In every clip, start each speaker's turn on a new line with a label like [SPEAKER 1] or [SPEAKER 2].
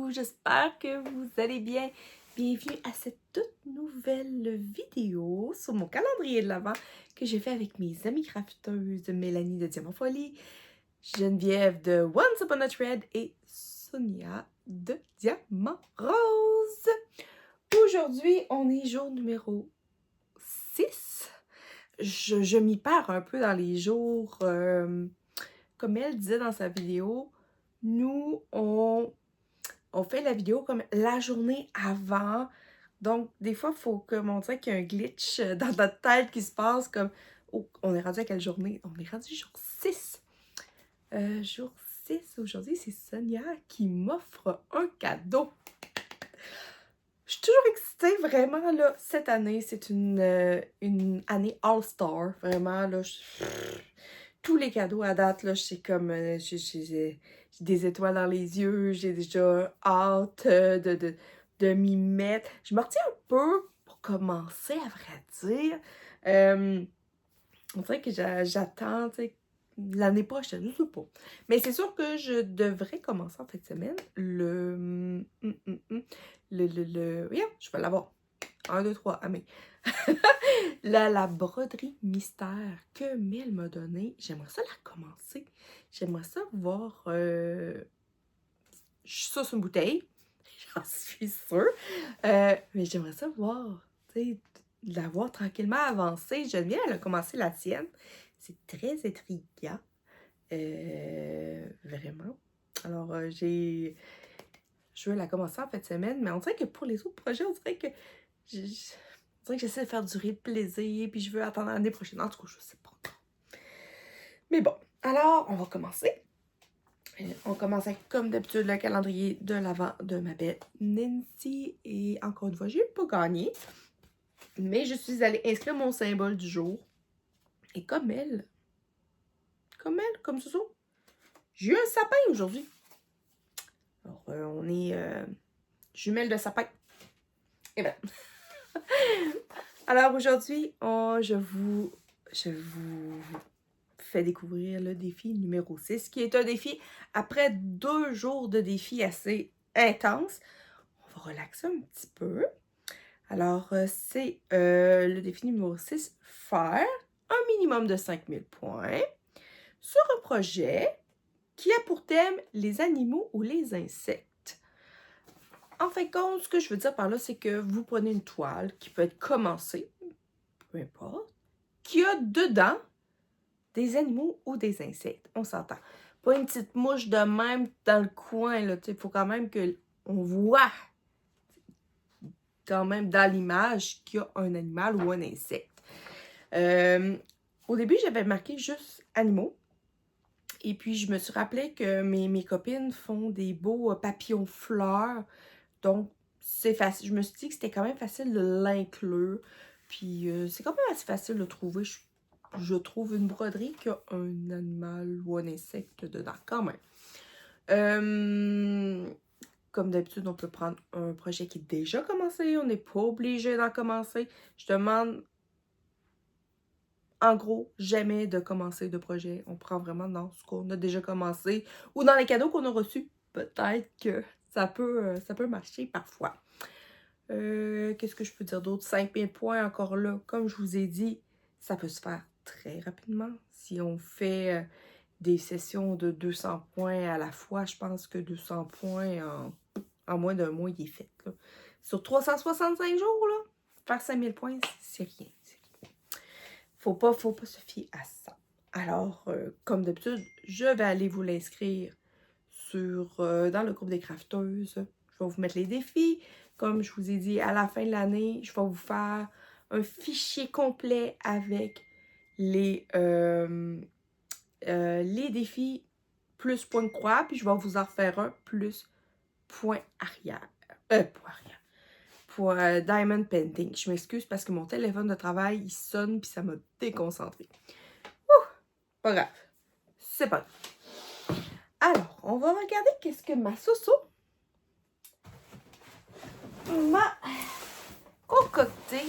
[SPEAKER 1] vous, j'espère que vous allez bien. Bienvenue à cette toute nouvelle vidéo sur mon calendrier de l'Avent que j'ai fait avec mes amies crafteuses Mélanie de Diamant Folie, Geneviève de Once Upon a Thread et Sonia de Diamant Rose. Aujourd'hui, on est jour numéro 6. Je m'y perds un peu dans les jours. Comme elle disait dans sa vidéo, nous, on fait la vidéo comme la journée avant. Donc, des fois, il faut comme on dirait qu'il y a un glitch dans notre tête qui se passe comme oh, on est rendu à quelle journée? On est rendu jour 6. Jour 6 aujourd'hui, c'est Sonia qui m'offre un cadeau. Je suis toujours excitée, vraiment, là. Cette année, c'est une année All-Star. Vraiment, là. Tous les cadeaux à date, là, c'est comme... j'ai des étoiles dans les yeux. J'ai déjà hâte de m'y mettre. Je me retiens un peu pour commencer, à vrai dire. On dirait que j'attends, tu sais, l'année prochaine, je sais pas. Mais c'est sûr que je devrais commencer en fin de semaine voyons, je vais l'avoir. 1, 2, 3, amé. La broderie mystère que Mel m'a donnée. J'aimerais ça la commencer. J'aimerais ça voir ça sur une bouteille. J'en suis sûre. Mais j'aimerais ça voir, tu sais, la voir tranquillement avancer. Geneviève, elle a commencé la sienne. C'est très intriguant. Vraiment. Alors, je veux la commencer en fin de semaine, mais on dirait que pour les autres projets, on dirait que j'essaie de faire durer le plaisir, puis je veux attendre l'année prochaine. En tout cas, je sais pas encore. Mais bon, alors, on va commencer. On commence avec, comme d'habitude, le calendrier de l'Avent de ma belle Nancy. Et encore une fois, j'ai pas gagné. Mais je suis allée inscrire mon symbole du jour. Et comme ce j'ai eu un sapin aujourd'hui. Alors, on est jumelles de sapin. Et voilà. Alors aujourd'hui, je vous fais découvrir le défi numéro 6, qui est un défi après 2 jours de défi assez intense. On va relaxer un petit peu. Alors, c'est le défi numéro 6, faire un minimum de 5000 points sur un projet qui a pour thème les animaux ou les insectes. En fin de compte, ce que je veux dire par là, c'est que vous prenez une toile qui peut être commencée, peu importe, qui a dedans des animaux ou des insectes. On s'entend. Pas une petite mouche de même dans le coin, là. Il faut quand même qu'on voit quand même dans l'image qu'il y a un animal ou un insecte. Au début, j'avais marqué juste animaux. Et puis, je me suis rappelé que mes copines font des beaux papillons fleurs. Donc, c'est facile. Je me suis dit que c'était quand même facile de l'inclure. Puis, c'est quand même assez facile de trouver, je trouve, une broderie qui a un animal ou un insecte dedans, quand même. Comme d'habitude, on peut prendre un projet qui est déjà commencé. On n'est pas obligé d'en commencer. Je demande, en gros, jamais de commencer de projet. On prend vraiment dans ce qu'on a déjà commencé ou dans les cadeaux qu'on a reçus. Peut-être que ça peut marcher parfois. Qu'est-ce que je peux dire d'autre? 5000 points, encore là, comme je vous ai dit, ça peut se faire très rapidement. Si on fait des sessions de 200 points à la fois, je pense que 200 points en moins d'un mois, il est fait. Là. Sur 365 jours, là, faire 5000 points, c'est rien. Faut pas se fier à ça. Alors, comme d'habitude, je vais aller vous l'inscrire dans le groupe des crafteuses. Je vais vous mettre les défis. Comme je vous ai dit, à la fin de l'année, je vais vous faire un fichier complet avec les défis plus point de croix. Puis je vais vous en refaire un plus point arrière. Pour Diamond Painting. Je m'excuse parce que mon téléphone de travail, il sonne puis ça m'a déconcentré. Pas grave. C'est pas grave. Alors, on va regarder qu'est-ce que ma Soso m'a concocté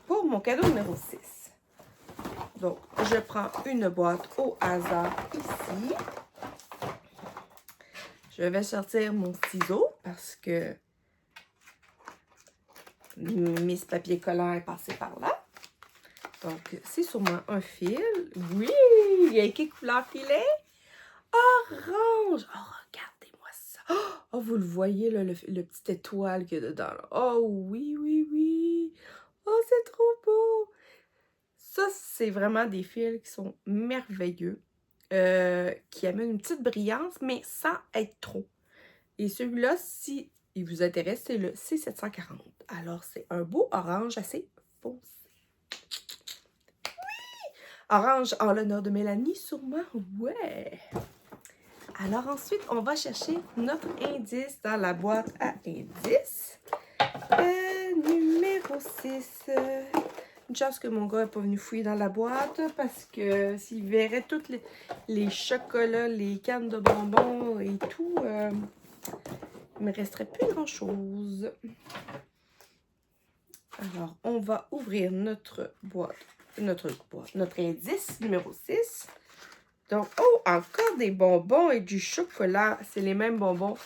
[SPEAKER 1] pour mon cadeau numéro 6. Donc, je prends une boîte au hasard ici. Je vais sortir mon ciseau parce que Miss Papier Collant est passé par là. Donc, c'est sûrement un fil. Oui! Il y a quelle couleur qu'il est? Orange! Oh, regardez-moi ça! Oh, vous le voyez, là, le petit étoile qu'il y a dedans. Là. Oh, oui, oui, oui! Oh, c'est trop beau! Ça, c'est vraiment des fils qui sont merveilleux, qui amènent une petite brillance, mais sans être trop. Et celui-là, si il vous intéresse, c'est le C740. Alors, c'est un beau orange assez foncé. Orange en l'honneur de Mélanie, sûrement? Ouais! Alors ensuite, on va chercher notre indice dans la boîte à indices. Numéro 6. Une chance que mon gars n'est pas venu fouiller dans la boîte parce que s'il verrait tous les chocolats, les cannes de bonbons et tout, il me resterait plus grand-chose. Alors, on va ouvrir notre boîte, notre indice numéro 6. Donc, oh, encore des bonbons et du chocolat. C'est les mêmes bonbons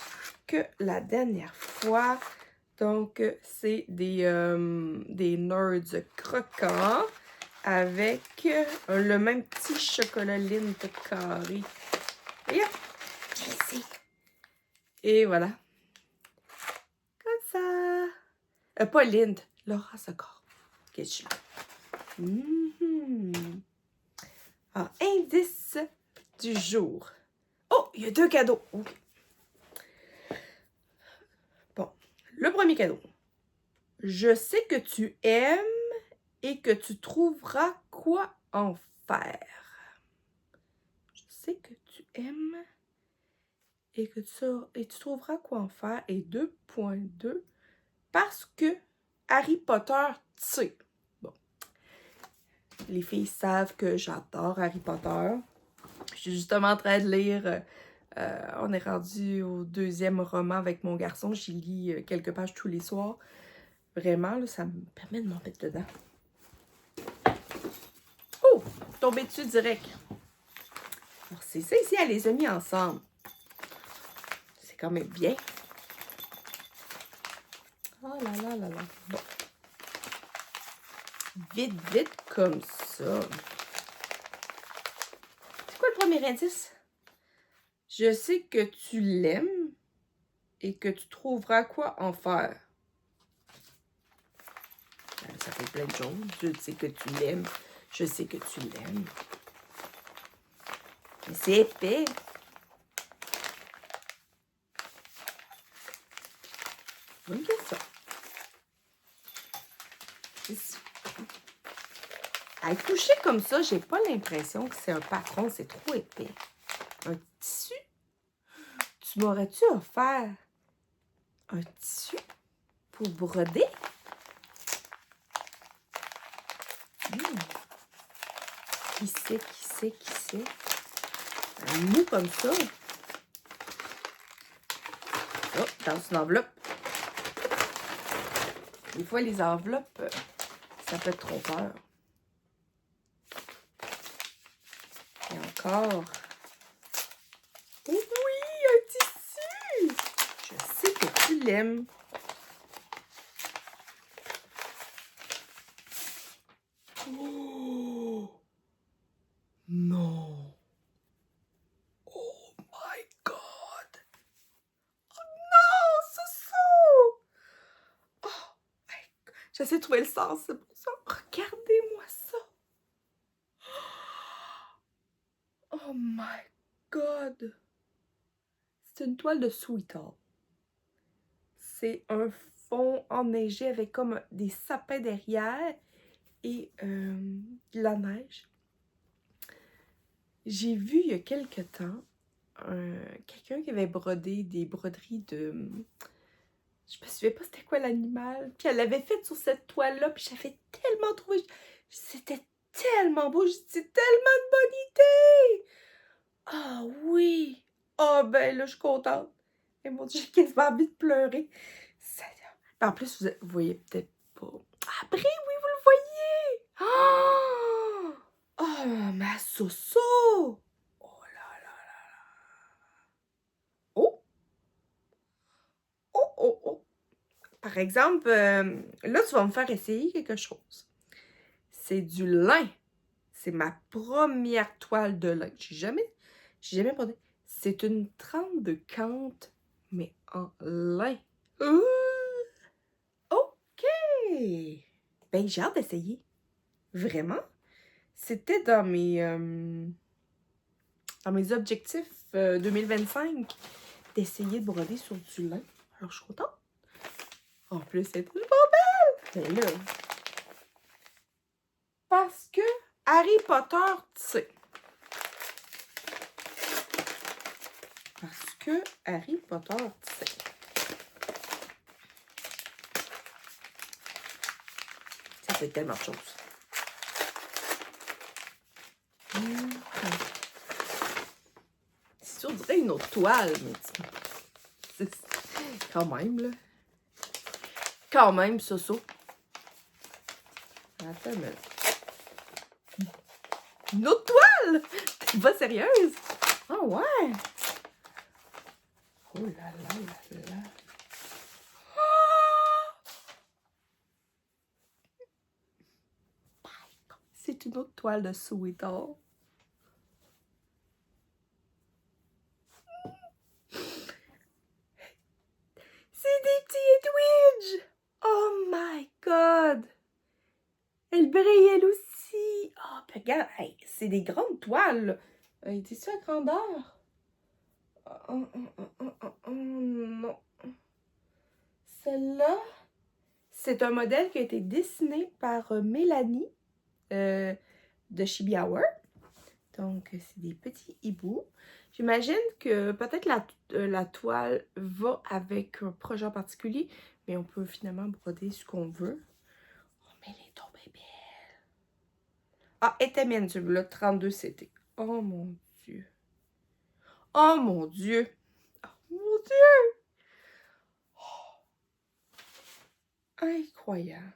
[SPEAKER 1] que la dernière fois. Donc, c'est des Nerds croquants avec le même petit chocolat Lindt carré. Regarde, ici. Et voilà. Comme ça. Pas Lindt, Laura Socor. Qu'est-ce que Alors, indice du jour. Oh, il y a 2 cadeaux. Okay. Bon, le premier cadeau. Je sais que tu aimes et que tu trouveras quoi en faire. Je sais que tu aimes et que tu trouveras quoi en faire. Et 2.2, parce que Harry Potter, tu sais. Bon, les filles savent que j'adore Harry Potter. Je suis justement en train de lire... on est rendu au 2e roman avec mon garçon. J'y lis quelques pages tous les soirs. Vraiment, là, ça me permet de m'en mettre dedans. Oh! Tombé dessus direct. Alors, c'est ça ici, elle les a mis ensemble. C'est quand même bien. Oh là là là là. Bon. Vite, vite comme ça. C'est quoi le premier indice? Je sais que tu l'aimes et que tu trouveras quoi en faire. Ça fait plein de choses. Je sais que tu l'aimes. Je sais que tu l'aimes. Mais c'est épais. Bonne question. À toucher comme ça, j'ai pas l'impression que c'est un patron. C'est trop épais. Un tissu? Tu m'aurais-tu offert un tissu pour broder? Qui sait, qui sait, qui sait? Un mou comme ça. Oh, dans une enveloppe. Des fois, les enveloppes, ça peut être trop peur. Et encore. Oh oui, un tissu! Je sais que tu l'aimes. Oh! Non! Oh my God! Oh non, c'est ça! Oh my God! J'essaie de trouver le sens, c'est pour ça. Regardez-moi ça! Oh my God! C'est une toile de Sweetheart. C'est un fond enneigé avec comme des sapins derrière et de la neige. J'ai vu il y a quelque temps quelqu'un qui avait brodé des broderies de... Je me souviens pas c'était quoi l'animal. Puis elle l'avait fait sur cette toile-là. Puis j'avais tellement trouvé... C'était tellement beau. C'est tellement une bonne idée. Ah oui. Ah ben là, je suis contente. Et mon Dieu, j'ai quasiment envie de pleurer. Ça... En plus, vous voyez peut-être pas. Après, oui, vous le voyez. Oh, oh ma Soso. Oh là là là là. Oh, Par exemple, là, tu vas me faire essayer quelque chose. C'est du lin. C'est ma première toile de lin. J'ai jamais brodé. C'est une trempe de Kant, mais en lin. Ouh! OK! Ben, j'ai hâte d'essayer. Vraiment? C'était dans mes objectifs 2025 d'essayer de broder sur du lin. Alors, je suis contente. En plus, c'est tellement belle! Ben là, parce que Harry Potter, tu sais. Parce que Harry Potter, tu sais. Ça fait tellement de choses. Si on dirait une autre toile, mais c'est quand même, là. Quand même, Soso. Attends, mais... Une autre toile! T'es pas sérieuse? Ah ouais! Oh là là là là! C'est une autre toile de Sweetheart. C'est des petits Edwidge! Oh my god! Elle brille elle aussi! Oh, ben regarde, hey, c'est des grandes toiles! Était-ce à grandeur? Non. Celle-là, c'est un modèle qui a été dessiné par Mélanie de Chibi Hour. Donc, c'est des petits hiboux. J'imagine que peut-être la toile va avec un projet en particulier, mais on peut finalement broder ce qu'on veut. Oh, mais elle est tombée belle. Ah, était mienne, celui-là, 32 CT. Oh mon Dieu. Oh mon Dieu. Oh mon Dieu. Oh. Incroyable.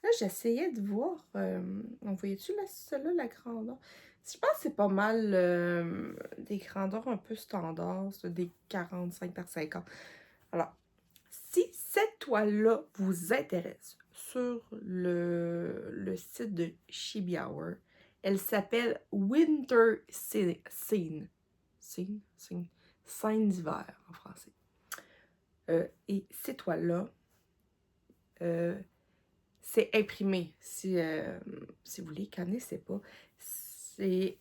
[SPEAKER 1] Là, j'essayais de voir. On voyait-tu celle-là, la grandeur? Je pense que c'est pas mal des grandeurs un peu standards, des 45 par 50. Alors, si cette toile-là vous intéresse sur le site de Chibi Hour, elle s'appelle Winter Scene. Scène d'hiver en français. Et ces toiles-là, c'est imprimé. Si vous les connaissez pas, c'est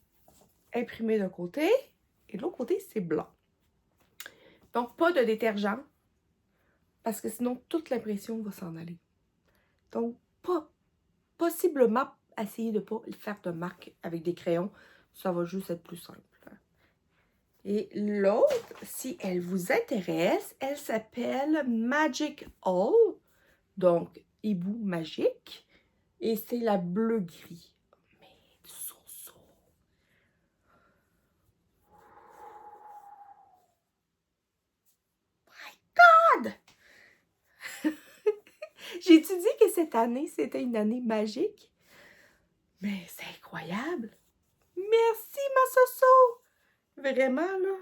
[SPEAKER 1] imprimé d'un côté et de l'autre côté, c'est blanc. Donc, pas de détergent parce que sinon, toute l'impression va s'en aller. Donc, possiblement, essayez de ne pas faire de marque avec des crayons. Ça va juste être plus simple. Et l'autre, si elle vous intéresse, elle s'appelle Magic All. Donc, hibou magique. Et c'est la bleu-gris. Mais so. My God! J'ai-tu dit que cette année, c'était une année magique? Mais c'est incroyable! Merci, ma Soso! Vraiment, là.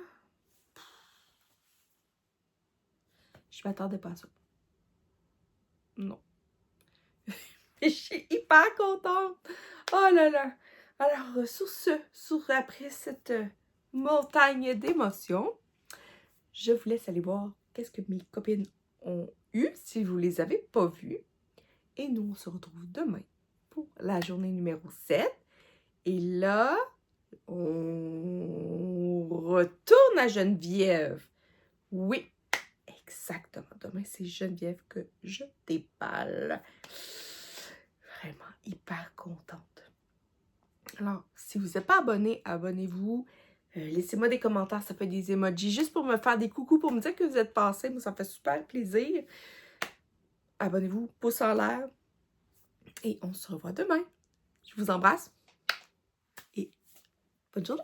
[SPEAKER 1] Je m'attendais pas à ça. Non. Je suis hyper contente! Oh là là! Alors, après cette montagne d'émotions, je vous laisse aller voir qu'est-ce que mes copines ont eu, si vous les avez pas vues. Et nous, on se retrouve demain pour la journée numéro 7. Et là, on retourne à Geneviève. Oui, exactement. Demain, c'est Geneviève que je déballe. Vraiment hyper contente. Alors, si vous n'êtes pas abonné, abonnez-vous. Laissez-moi des commentaires, ça fait des emojis, juste pour me faire des coucous, pour me dire que vous êtes passés. Moi, ça me fait super plaisir. Abonnez-vous, pouce en l'air. Et on se revoit demain. Je vous embrasse et bonne journée.